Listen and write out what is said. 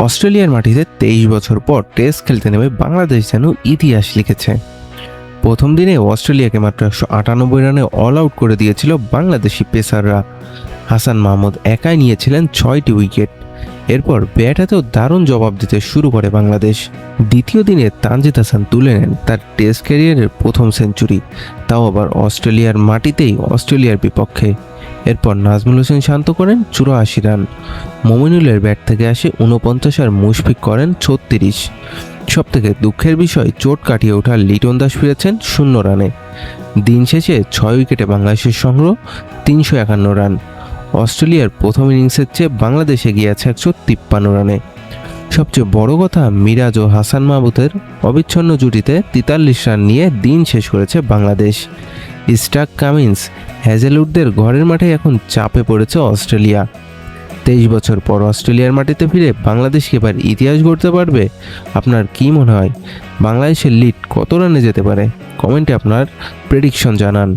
অস্ট্রেলিয়ার মাটিতে 23 বছর পর টেস্ট খেলতে নেমে বাংলাদেশ যেন ইতিহাস লিখেছে। প্রথম দিনে অস্ট্রেলিয়াকে মাত্র 198 রানে অল আউট করে দিয়েছিল বাংলাদেশি পেসাররা। হাসান মাহমুদ একাই নিয়েছিলেন 6টি উইকেট। এরপর ব্যাট হাতেও দারুণ জবাব দিতে শুরু করে বাংলাদেশ। দ্বিতীয় দিনে তানজিদ হাসান তুলে নেন তার টেস্ট ক্যারিয়ারের প্রথম সেঞ্চুরি, তাও আবার অস্ট্রেলিয়ার মাটিতেই, অস্ট্রেলিয়ার বিপক্ষে। এরপর নাজমুল হোসেন শান্ত করেন 84 রান। মমিনুলের ব্যাট থেকে আসে 49 আর মুশফিক করেন 36। সবথেকে দুঃখের বিষয়, চোট কাটিয়ে ওঠা লিটন দাস ফিরেছেন 0 রানে। দিন শেষে 6 উইকেটে বাংলাদেশের সংগ্রহ 351 রান। অস্ট্রেলিয়ার প্রথম ইনিংসের চেয়ে বাংলাদেশ এগিয়ে আছে 153 রানে। সবচেয়ে বড় কথা, মিরাজ ও হাসান মাহমুদের অবিচ্ছন্ন জুটিতে 43 রান নিয়ে দিন শেষ করেছে বাংলাদেশ। স্টার্ক, কামিন্স, হ্যাজেলউডদের ঘরের মাঠে এখন চাপে পড়েছে অস্ট্রেলিয়া। 23 বছর পর অস্ট্রেলিয়ার মাটিতে ফিরে বাংলাদেশ এবার ইতিহাস গড়তে পারবে? আপনার কি মনে হয়, বাংলাদেশের লিড কত রানে যেতে পারে? কমেন্টে আপনার প্রেডিকশন জানান।